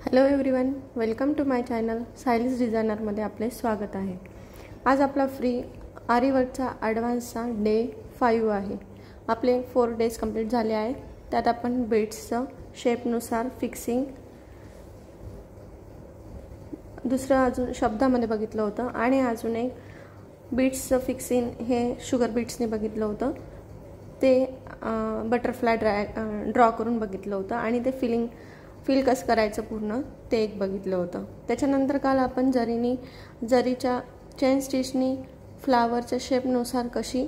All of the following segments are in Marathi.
Hello everyone, welcome to my channel Sayali's डिझायनरमध्ये आपले स्वागत आहे। आज आपला फ्री आरी वर्कचा ॲडव्हान्सचा डे 5 आहे। आपले 4 डेज कंप्लीट झाले आहेत। त्यात आपण बीड्सचं शेपनुसार फिक्सिंग दुसरं अजून शब्दामध्ये बघितलं होतं आणि अजून एक बीड्सचं फिक्सिंग हे शुगर बीड्सने बघितलं होतं। ते बटरफ्लाय ड्रॉ करून बघितलं होतं आणि ते फील कसं करायचं पूर्ण ते एक बघितलं होतं। त्याच्यानंतर काल आपण जरीच्या चेन स्टिचनी फ्लावरच्या शेपनुसार कशी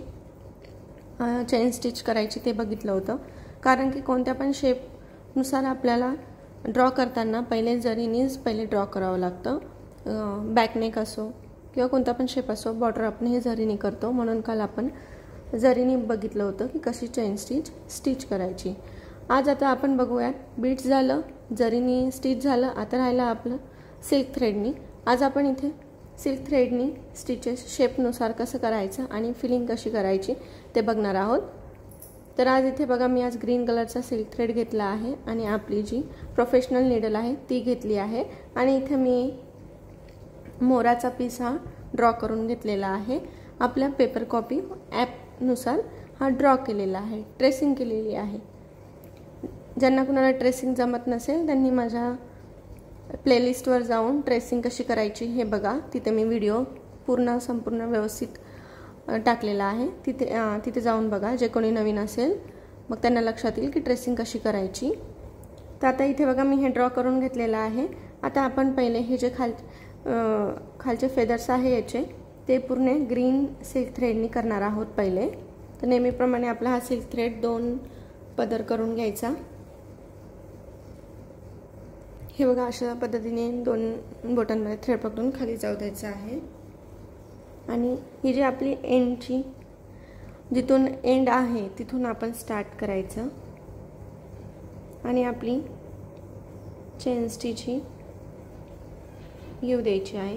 चेन स्टिच करायची ते बघितलं होतं। कारण की कोणत्या पण शेपनुसार आपल्याला ड्रॉ करताना पहिले ड्रॉ करावं लागतं। बॅकनेक असो किंवा कोणता पण शेप असो, बॉर्डर आपण हे जरीने करतो, म्हणून काल आपण जरीने बघितलं होतं की कशी चेन स्टिच करायची। आज आता आपण बघूयात बीड्स झालं, जरीनी स्टिच झालं, आता राहिलं आपलं सिल्क थ्रेडनी। आज आपण इथे सिल्क थ्रेडनी स्टिचेस शेपनुसार कसं करायचं आणि फिलिंग कशी करायची ते बघणार आहोत। तर आज इथे बघा, मी आज ग्रीन कलरचा सिल्क थ्रेड घेतला आहे आणि आपली जी प्रोफेशनल नीडल आहे ती घेतली आहे आणि इथे मी मोराचा पीस हा ड्रॉ करून घेतलेला आहे। आपल्या पेपर कॉपी ॲपनुसार हा ड्रॉ केलेला आहे, ट्रेसिंग केलेली आहे। ज्यांना कुणाला ट्रेसिंग जमत नसेल त्यांनी माझ्या प्लेलिस्टवर जाऊन ट्रेसिंग कशी करायची हे बघा, तिथे मी व्हिडिओ संपूर्ण व्यवस्थित टाकलेला आहे। तिथे जाऊन बघा, जे कोणी नवीन असेल मग त्यांना लक्षात येईल की ट्रेसिंग कशी करायची। तर आता इथे बघा, मी हे ड्रॉ करून घेतलेलं आहे। आता आपण पहिले हे जे खालचे फेदर्स आहे याचे ते पूर्ण ग्रीन सिल्क थ्रेडनी करणार आहोत पहिले। तर नेहमीप्रमाणे आपला हा सिल्क थ्रेड 2 पदर करून घ्यायचा। हे बघा, अशा पद्धतीने 2 बोटांमध्ये थ्रेड पकडून खाली जाऊ द्यायचं आहे आणि ही जी आपली एंडची जिथून एंड आहे तिथून आपण स्टार्ट करायचं आणि आपली चेन स्टिच ही येऊ द्यायची आहे।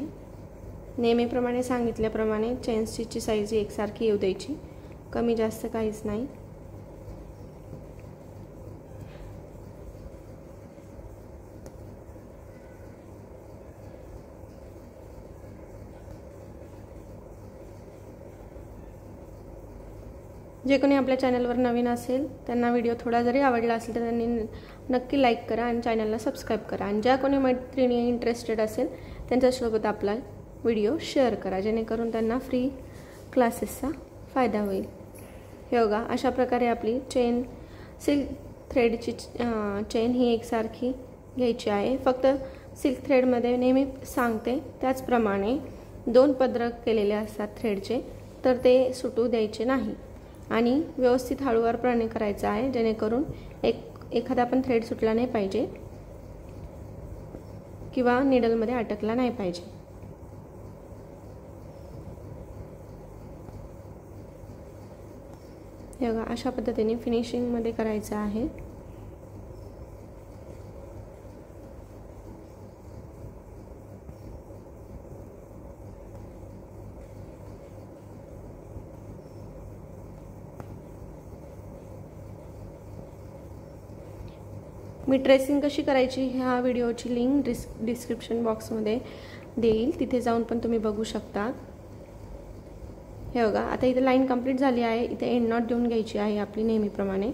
नेहमीप्रमाणे सांगितल्याप्रमाणे चेन स्टिचची साईज एकसारखी येऊ द्यायची, कमी जास्त काहीच नाही। जे कोणी आपल्या चॅनलवर नवीन असेल त्यांना व्हिडिओ थोडा जरी आवडला असेल तर त्यांनी नक्की लाईक करा आणि चॅनलला सबस्क्राईब करा आणि ज्या कोणी मैत्रिणी इंटरेस्टेड असेल त्यांच्यासोबत आपला व्हिडिओ शेअर करा, जेणेकरून त्यांना फ्री क्लासेसचा फायदा होईल। हे बघा, अशा प्रकारे आपली सिल्क थ्रेडची चेन ही एकसारखी घ्यायची आहे। फक्त सिल्क थ्रेडमध्ये नेहमी सांगते त्याचप्रमाणे 2 पदर केलेले असतात थ्रेडचे, तर ते सुटू द्यायचे नाही आणि व्यवस्थित हळूवारपणे करायचं आहे, जेणेकरून एखादा पण थ्रेड सुटला नाही पाहिजे किंवा नीडलमध्ये अटकला नाही पाहिजे। हे बघा, अशा पद्धतीने फिनिशिंगमध्ये करायचं आहे। मी ट्रेसिंग कशी करायची ह्या व्हिडिओची लिंक डिस्क्रिप्शन बॉक्समध्ये देईल, तिथे जाऊन पण तुम्ही बघू शकता। हे बघा, आता इथे लाईन कंप्लीट झाली आहे। इथे एंड नॉट देऊन घ्यायची आहे आपली नेहमीप्रमाणे।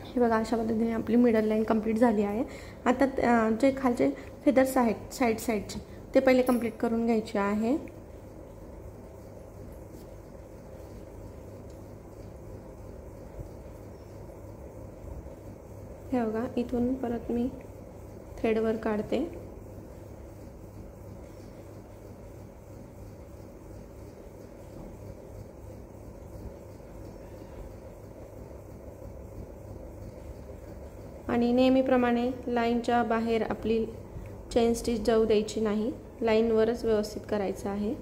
हे बघा, अशा पद्धतीने आपली मिडल लाईन कंप्लीट झाली आहे। आता जे खालचे फेदर्स आहेत साईडचे ते पहिले कंप्लीट करून घ्यायचे आहे। हे बघा, इथून परत मी थ्रेडवर काढते आणि नेहमीप्रमाणे लाईनच्या बाहेर आपली चेन स्टिच जाऊ द्यायची नाही, लाईनवरच व्यवस्थित करायचं आहे।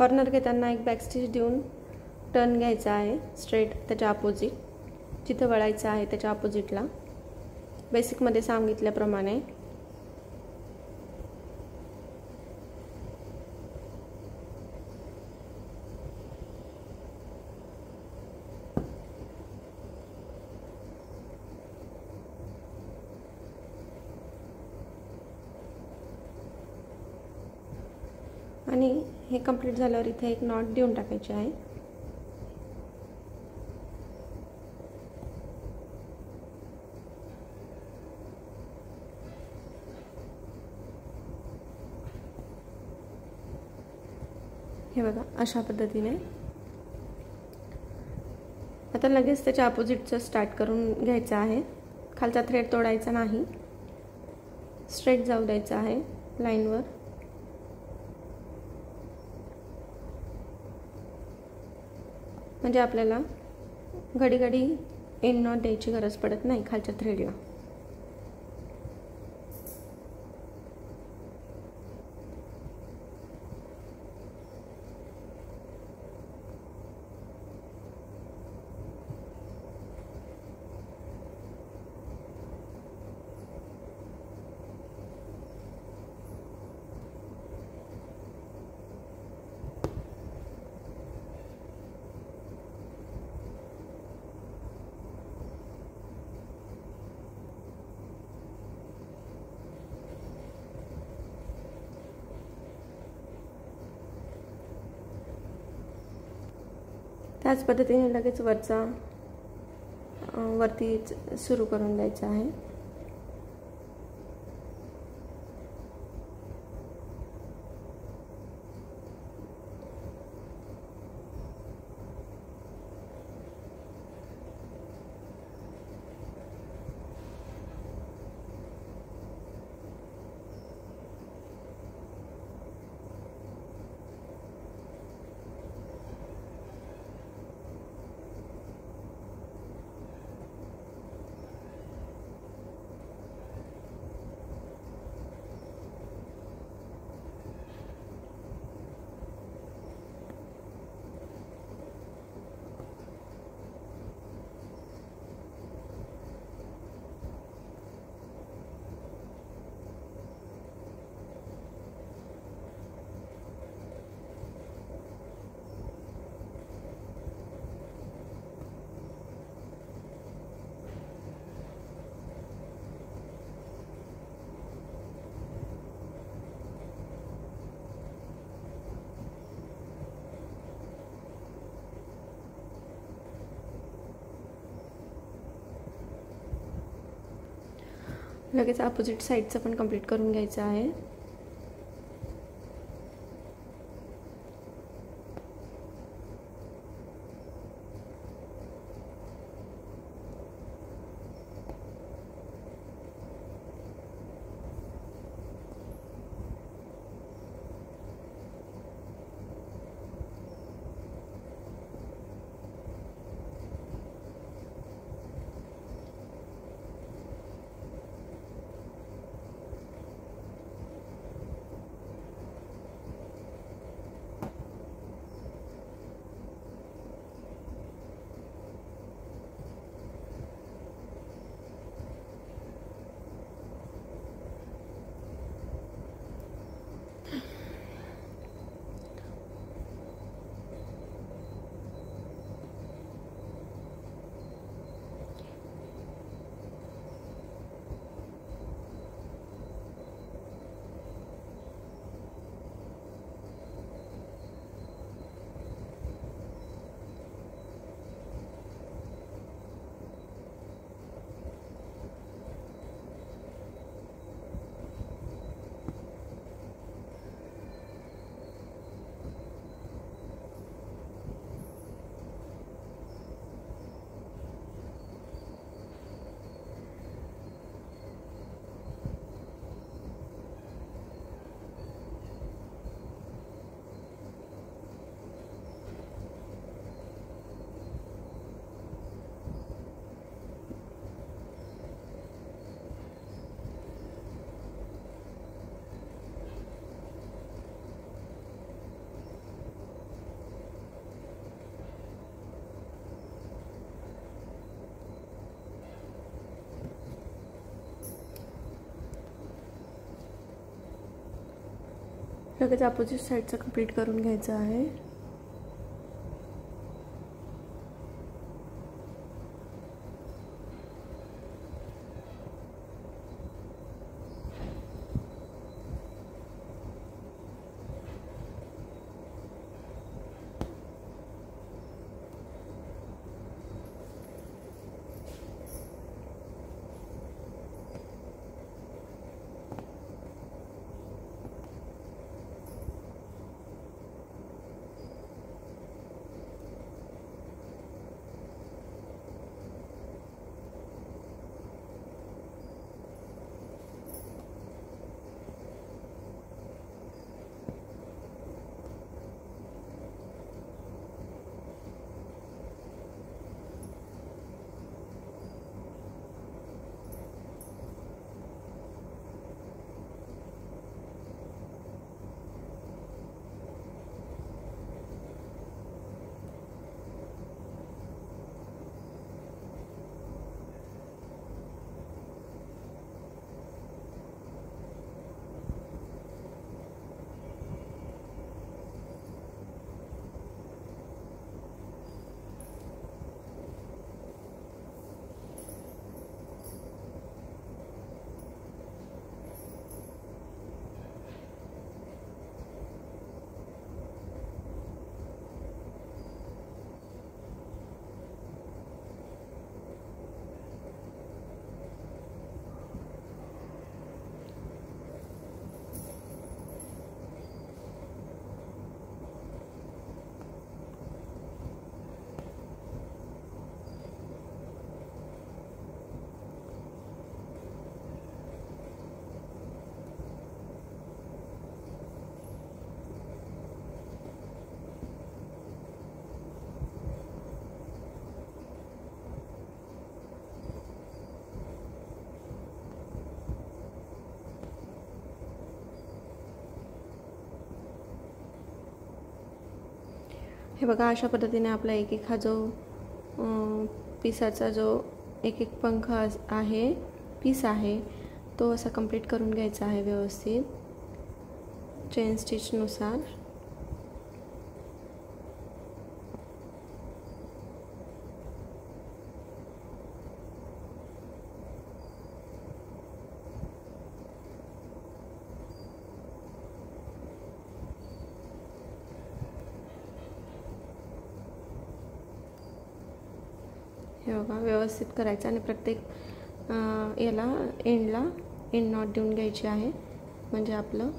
कॉर्नर घेताना एक बॅक स्टिच देऊन टर्न घ्यायचा आहे स्ट्रेट, त्याच्या अपोजिट जिथं वळायचं आहे त्याच्या अपोजिटला, बेसिकमध्ये सांगितल्याप्रमाणे. आणि हे कंप्लीट झाल्यावर इथे एक नॉट देऊन टाकायची आहे. हे बघा अशा पद्धतीने. आता लगेच त्याच्या अपोजिटचं स्टार्ट करून घ्यायचं आहे. खालचा थ्रेड तोडायचा नाही, स्ट्रेट जाऊ द्यायचा आहे लाईनवर. म्हणजे आपल्याला घडी घडी एंड नॉट द्यायची गरज पडत नाही खालच्या थ्रेडला. त्याच पद्धतीने लगेच वरती सुरू करून द्यायचं आहे. लगेच अपोजिट साईडचं पण कंप्लीट करून घ्यायचं आहे. लगेच अपोजिट साईडचं कंप्लीट करून घ्यायचं आहे. हे बघा, अशा पद्धतीने आपला एक हा जो पिसाचा जो एक पंख आहे, पीस आहे, तो असा कंप्लीट करून घ्यायचा आहे व्यवस्थित चेन स्टिचनुसार. हे बघा, व्यवस्थित करायचं आणि प्रत्येक याला एंडला एंड नॉट देऊन घ्यायची आहे, म्हणजे आपलं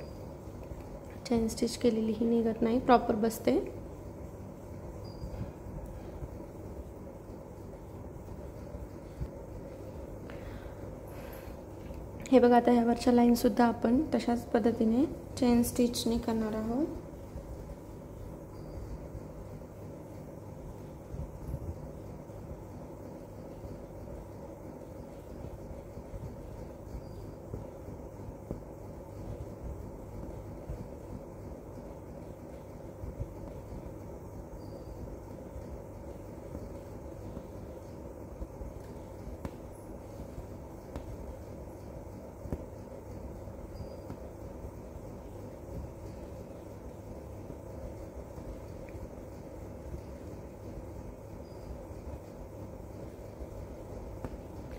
चेन स्टिच केलेली ही निघत नाही, प्रॉपर बसते. हे बघा, आता ह्यावरच्या लाईनसुद्धा आपण तशाच पद्धतीने चेन स्टिचने करणार आहोत.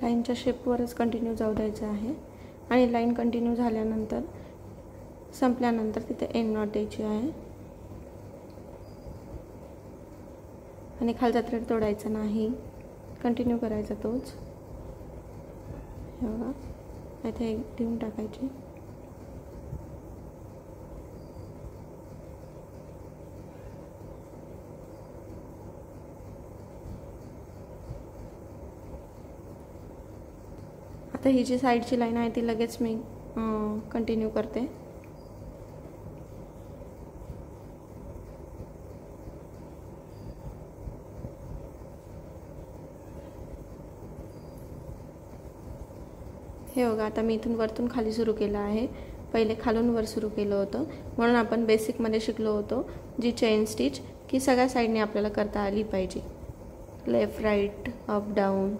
लाईनच्या शेपवरच कंटिन्यू जाऊ द्यायचं आहे आणि लाईन कंटिन्यू झाल्यानंतर संपल्यानंतर तिथे एंड नॉट द्यायची आहे आणि खालचा थ्रेड तोडायचा नाही, कंटिन्यू करायचा तोच. हे बघा, इथे एक देऊन टाकायची. आता ही जी साईडची लाईन आहे ती लगेच मी कंटिन्यू करते. हे बघा, आता मी इथून वरतून खाली सुरू केलं आहे. पहिले खालून वर सुरू केलं होतं, म्हणून आपण बेसिकमध्ये शिकलो होतो जी चेन स्टिच की सगळ्या साईडने आपल्याला करता आली पाहिजे, लेफ्ट राईट अप डाऊन.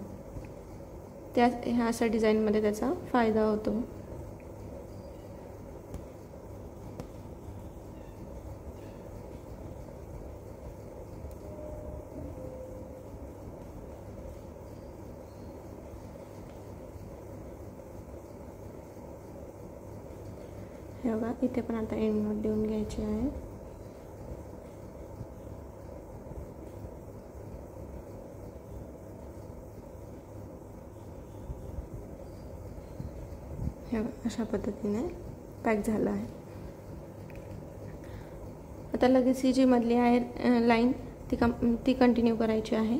ह्या अशा डिझाईनमध्ये त्याचा फायदा होतो. हे बघा इथे पण आता एंड नॉट देऊन घ्यायची आहे. हे अशा पद्धतीने पॅक झालं आहे. आता लगेच ही जी मधली आहे लाईन ती कंटिन्यू करायची आहे.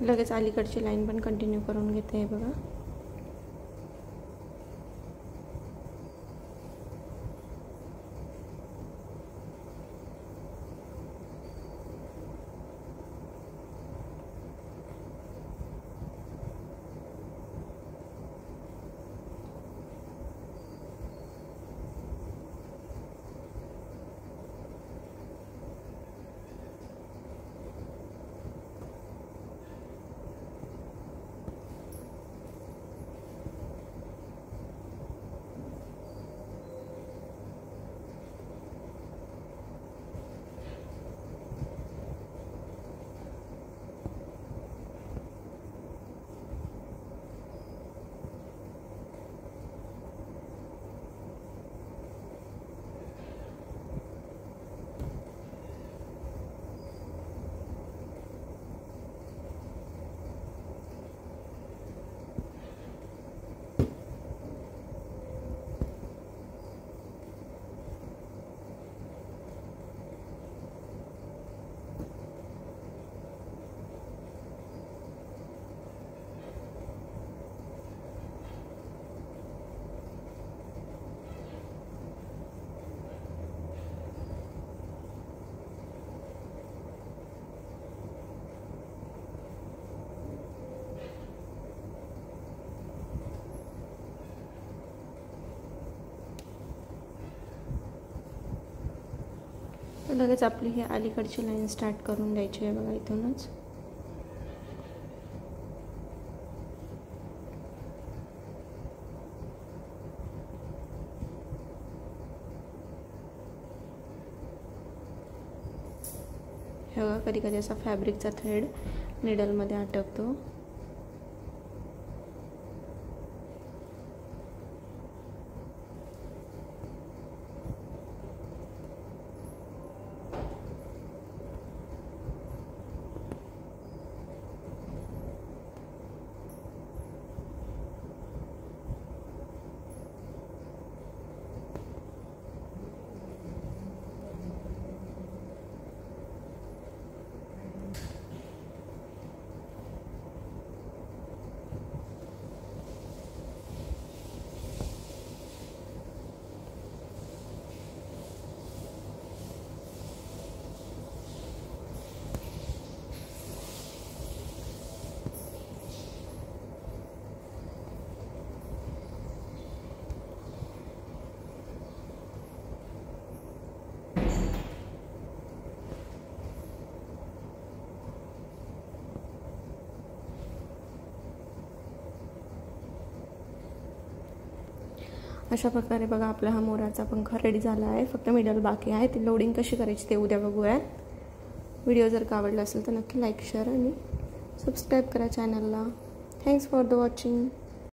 लगेच अलीकडची लाईन पण कंटिन्यू करून घेते आहे बघा. लगेच आपली ही अलीकडची लाईन स्टार्ट करून द्यायची आहे बघा इथूनच. हे बघा कधी कधी असा फॅब्रिकचा थ्रेड निडलमध्ये अटकतो. अशा प्रकारे बघा आपला हा मोराचा पंखा रेडी झाला आहे. फक्त मिडल बाकी आहे. ती लोडिंग कशी करायची ते उद्या बघूयात. व्हिडिओ जर का आवडला असेल तर नक्की लाईक शेअर आणि सबस्क्राईब करा चॅनलला. Thanks for the watching.